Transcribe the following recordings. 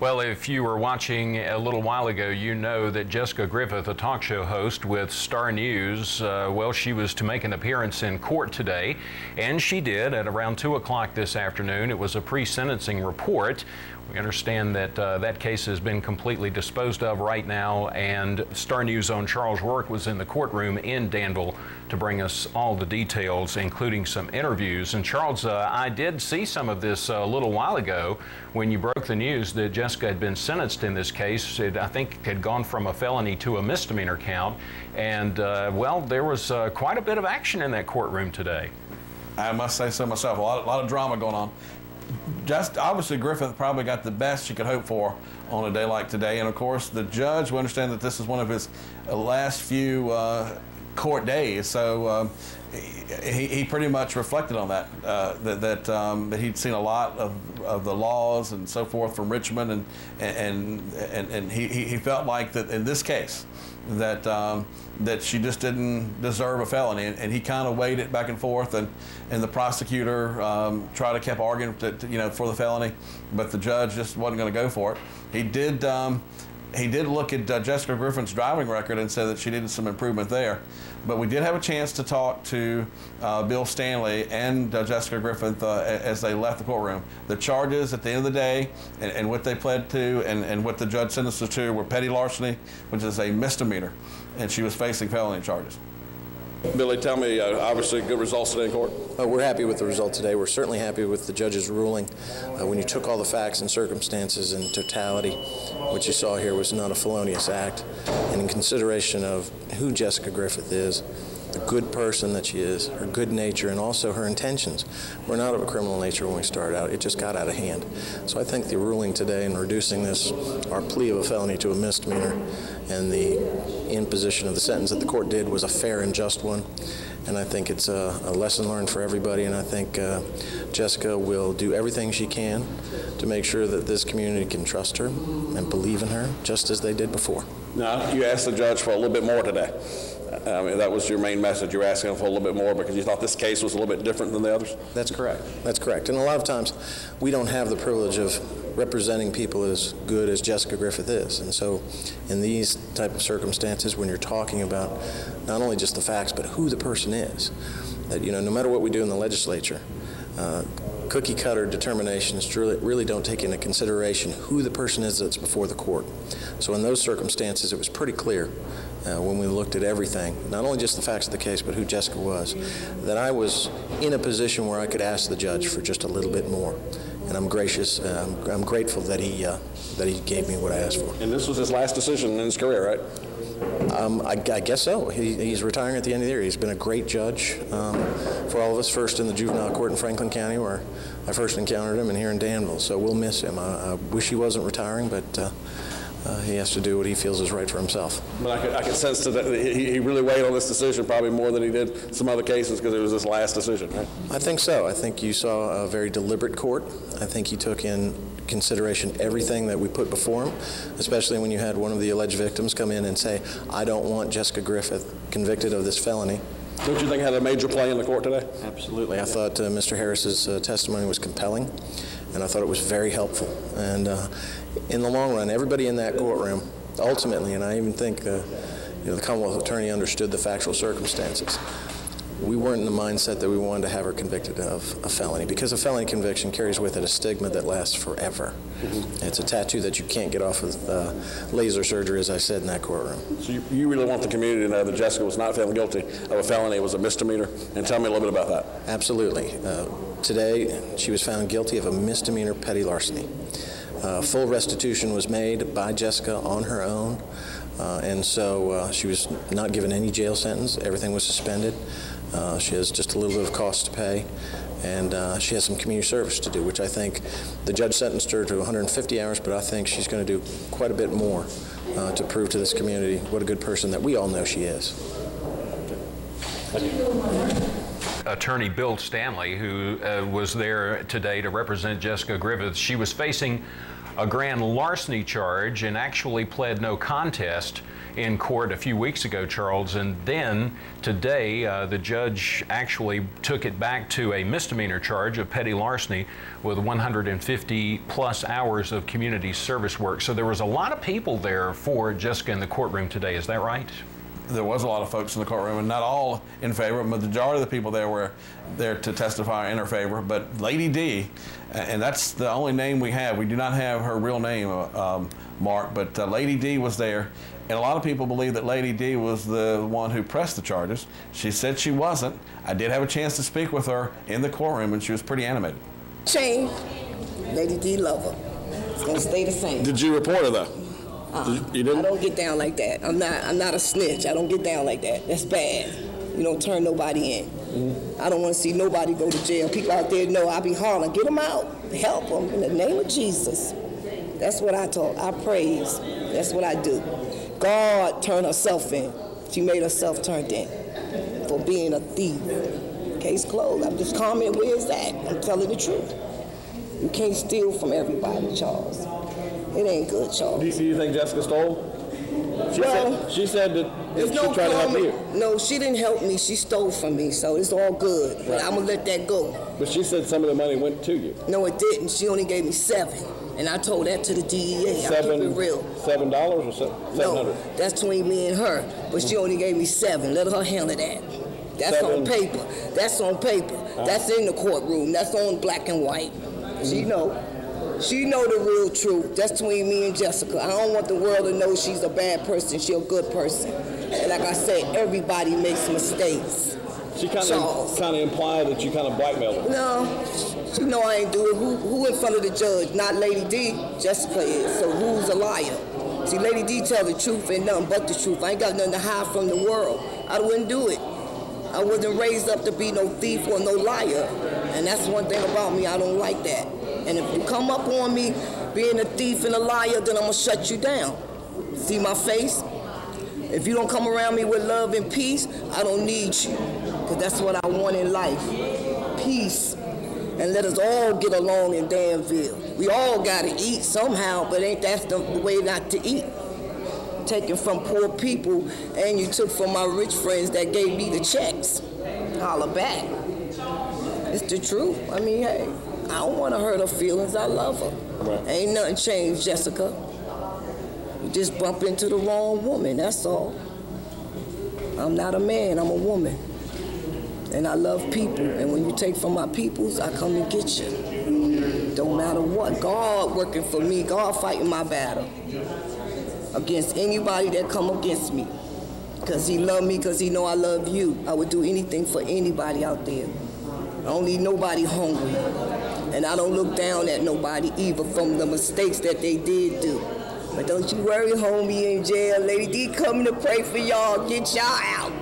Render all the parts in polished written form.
Well, if you were watching a little while ago, you know that Jessica Griffith, a talk show host with Star News, well, she was to make an appearance in court today, and she did at around 2 o'clock this afternoon. It was a pre-sentencing report. We understand that that case has been completely disposed of right now, and Star News' own Charles Rourke was in the courtroom in Danville to bring us all the details, including some interviews. And Charles, I did see some of this a little while ago when you broke the news that Jessica had been sentenced in this case. It, I think, had gone from a felony to a misdemeanor count, and well, there was quite a bit of action in that courtroom today. I must say so myself. A lot of drama going on. Just obviously, Griffith probably got the best she could hope for on a day like today, and of course, the judge will understand that this is one of his last few court days. So he pretty much reflected on that, that he'd seen a lot of the laws and so forth from Richmond, and he felt like that in this case that she just didn't deserve a felony, and he kind of weighed it back and forth, and the prosecutor tried to keep arguing for the felony, but the judge just wasn't going to go for it. He did look at Jessica Griffith's driving record and said that she needed some improvement there. But we did have a chance to talk to Bill Stanley and Jessica Griffith as they left the courtroom. The charges at the end of the day and what they pled to and what the judge sentenced her to were petty larceny, which is a misdemeanor, and she was facing felony charges. Billy, tell me, obviously good results today in court. We're happy with the result today. We're certainly happy with the judge's ruling. When you took all the facts and circumstances in totality, what you saw here was not a felonious act. And in consideration of who Jessica Griffith is, the good person that she is, her good nature, and also her intentions were not of a criminal nature when we started out. It just got out of hand. So I think the ruling today in reducing this, our plea of a felony to a misdemeanor, and the imposition of the sentence that the court did was a fair and just one. And I think it's a lesson learned for everybody, and I think Jessica will do everything she can to make sure that this community can trust her and believe in her, just as they did before. Now, you asked the judge for a little bit more today. I mean, that was your main message. You were asking for a little bit more because you thought this case was a little bit different than the others? That's correct. That's correct. And a lot of times, we don't have the privilege of representing people as good as Jessica Griffith is. And so in these type of circumstances, when you're talking about not only just the facts, but who the person is, that, no matter what we do in the legislature, cookie cutter determinations really don't take into consideration who the person is that's before the court. So in those circumstances, it was pretty clear when we looked at everything, not only just the facts of the case, but who Jessica was, that I was in a position where I could ask the judge for just a little bit more. And I'm gracious, I'm grateful that he gave me what I asked for. And this was his last decision in his career, right? I guess so. He's retiring at the end of the year. He's been a great judge for all of us, first in the juvenile court in Franklin County, where I first encountered him, and here in Danville. So we'll miss him. I wish he wasn't retiring, but he has to do what he feels is right for himself. But I could sense that he really weighed on this decision probably more than he did some other cases because it was his last decision, right? I think so. I think you saw a very deliberate court. I think he took in consideration everything that we put before him, especially when you had one of the alleged victims come in and say, I don't want Jessica Griffith convicted of this felony. Don't you think it had a major play in the court today? Absolutely. I thought Mr. Harris's testimony was compelling, and I thought it was very helpful. And in the long run, everybody in that courtroom, ultimately, and I even think the Commonwealth attorney understood the factual circumstances. We weren't in the mindset that we wanted to have her convicted of a felony, because a felony conviction carries with it a stigma that lasts forever. Mm-hmm. It's a tattoo that you can't get off with laser surgery, as I said in that courtroom. So you really want the community to know that Jessica was not found guilty of a felony, it was a misdemeanor, and tell me a little bit about that. Absolutely. Today, she was found guilty of a misdemeanor petty larceny. Full restitution was made by Jessica on her own, and so she was not given any jail sentence. Everything was suspended. She has just a little bit of cost to pay, and she has some community service to do, which I think the judge sentenced her to 150 hours, but I think she's going to do quite a bit more to prove to this community what a good person that we all know she is. Attorney Bill Stanley, who was there today to represent Jessica Griffith, she was facing a grand larceny charge and actually pled no contest in court a few weeks ago, Charles, and then today the judge actually took it back to a misdemeanor charge of petty larceny with 150 plus hours of community service work. So there was a lot of people there for Jessica in the courtroom today, is that right? There was a lot of folks in the courtroom, and not all in favor, but the majority of the people there were there to testify in her favor. But Lady D, and that's the only name we have. We do not have her real name, Mark, but Lady D was there. And a lot of people believe that Lady D was the one who pressed the charges. She said she wasn't. I did have a chance to speak with her in the courtroom, and she was pretty animated. Shame. Lady D love her. It's going to stay the same. Did you report her, though? You didn't? I don't get down like that. I'm not a snitch. I don't get down like that. That's bad. You don't turn nobody in. Mm-hmm. I don't want to see nobody go to jail. People out there know I be hollering, get them out, help them in the name of Jesus. That's what I told. I praise. That's what I do. God turned herself in. She made herself turned in for being a thief. Case closed. I'm just commenting, where's that? I'm telling the truth. You can't steal from everybody, Charles. It ain't good, Charles. Do you think Jessica stole? She said that she tried to help you. No, she didn't help me. She stole from me, so it's all good. Right. But I'm going to let that go. But she said some of the money went to you. No, it didn't. She only gave me $7. And I told that to the DEA. I keep it real. $7 or $700? No, that's between me and her. But she only gave me $7. Let her handle that. That's on paper. That's on paper. That's in the courtroom. That's on black and white. She know. She know the real truth. That's between me and Jessica. I don't want the world to know she's a bad person. She's a good person. And like I said, everybody makes mistakes. She kind of implied that you kind of blackmailed her. No, she know I ain't do it. Who in front of the judge? Not Lady D. Jessica is. So who's a liar? See, Lady D tell the truth and nothing but the truth. I ain't got nothing to hide from the world. I wouldn't do it. I wasn't raised up to be no thief or no liar. And that's one thing about me. I don't like that. And if you come up on me being a thief and a liar, then I'm going to shut you down. See my face? If you don't come around me with love and peace, I don't need you. Because that's what I want in life. Peace. And let us all get along in Danville. We all got to eat somehow, but ain't that the way not to eat? Taking from poor people, and you took from my rich friends that gave me the checks. Holler back. It's the truth. I mean, hey. I don't want to hurt her feelings. I love her. Right. Ain't nothing changed, Jessica. You just bump into the wrong woman, that's all. I'm not a man, I'm a woman. And I love people. And when you take from my peoples, I come and get you. Don't matter what. God working for me. God fighting my battle against anybody that come against me. Because he love me, because he know I love you. I would do anything for anybody out there. I don't leave nobody hungry. And I don't look down at nobody either from the mistakes that they did do. But don't you worry, homie, in jail. Lady D coming to pray for y'all. Get y'all out.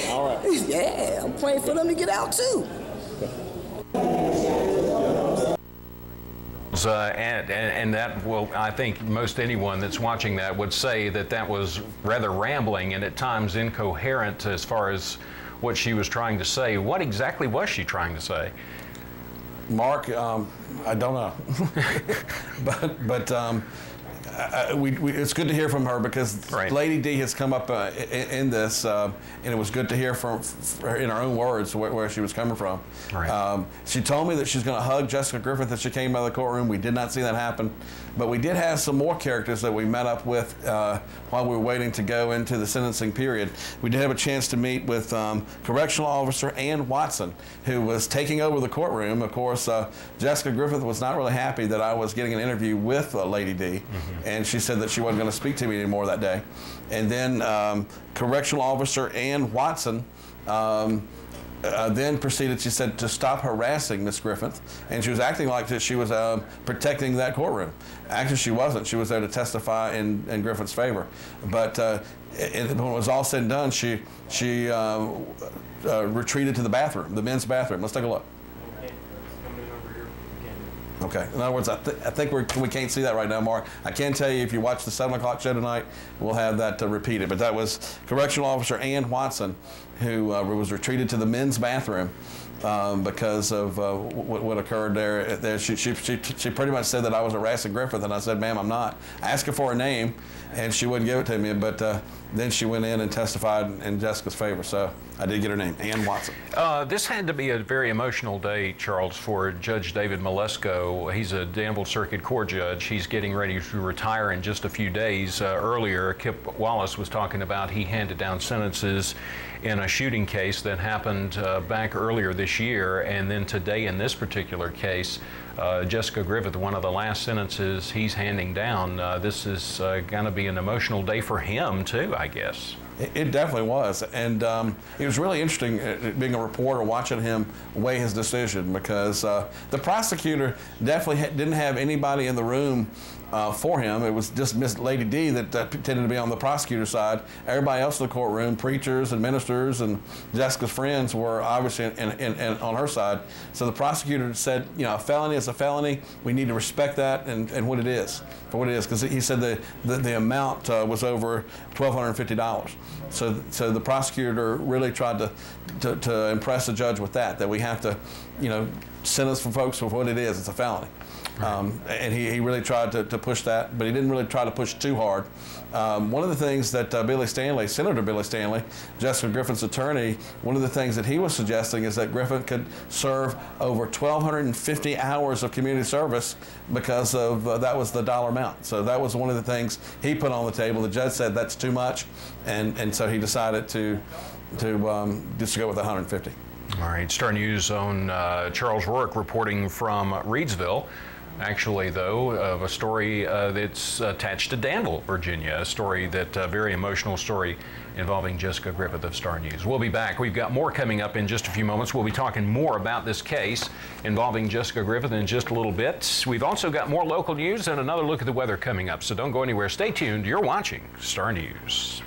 All right. Yeah, I'm praying for them to get out too. And that will, I think most anyone that's watching that would say that that was rather rambling and at times incoherent as far as what she was trying to say. What exactly was she trying to say? Mark, I don't know, but it's good to hear from her because right. Lady D has come up in this, and it was good to hear from her in her own words where she was coming from. Right. She told me that she's going to hug Jessica Griffith as she came out of the courtroom. We did not see that happen, but we did have some more characters that we met up with while we were waiting to go into the sentencing period. We did have a chance to meet with Correctional Officer Ann Watson, who was taking over the courtroom. Of course, Jessica Griffith was not really happy that I was getting an interview with Lady D. Mm-hmm. And she said that she wasn't going to speak to me anymore that day. And then Correctional Officer Ann Watson then proceeded, she said, to stop harassing Miss Griffith. And she was acting like that she was protecting that courtroom. Actually, she wasn't. She was there to testify in Griffith's favor. But when it was all said and done, she retreated to the bathroom, the men's bathroom. Let's take a look. Okay. In other words, I think we can't see that right now, Mark. I can tell you if you watch the 7 o'clock show tonight, we'll have that repeated. But that was Correctional Officer Ann Watson, who was retreated to the men's bathroom because of what occurred there. She pretty much said that I was harassing Griffith, and I said, ma'am, I'm not. I asked her for her name, and she wouldn't give it to me, but then she went in and testified in Jessica's favor, so I did get her name, Ann Watson. This had to be a very emotional day, Charles, for Judge David Malesko. He's a Danville Circuit Court judge. He's getting ready to retire in just a few days. Earlier, Kip Wallace was talking about he handed down sentences in a shooting case that happened back earlier this year, and then today in this particular case, Jessica Griffith, one of the last sentences he's handing down. This is going to be an emotional day for him too, I guess. It definitely was, and it was really interesting being a reporter watching him weigh his decision, because the prosecutor definitely didn't have anybody in the room for him. It was just Miss Lady D that tended to be on the prosecutor's side. Everybody else in the courtroom, preachers and ministers and Jessica's friends, were obviously on her side. So the prosecutor said, you know, a felony is a felony. We need to respect that and what it is, for what it is, because he said the amount was over $1,250. So the prosecutor really tried to impress the judge with that we have to, you know, sentence for folks for what it is. It's a felony. And he really tried to push that, but he didn't really try to push too hard. One of the things that Billy Stanley, Senator Billy Stanley, Jessica Griffith's attorney, one of the things that he was suggesting is that Griffith could serve over 1,250 hours of community service because of that was the dollar amount. So that was one of the things he put on the table. The judge said that's too much, and so he decided to just go with 150. All right, Star News' own Charles Rourke reporting from Reidsville. Actually, though, of a story that's attached to Danville, Virginia, a story that very emotional story involving Jessica Griffith of Star News. We'll be back. We've got more coming up in just a few moments. We'll be talking more about this case involving Jessica Griffith in just a little bit. We've also got more local news and another look at the weather coming up, so don't go anywhere. Stay tuned. You're watching Star News.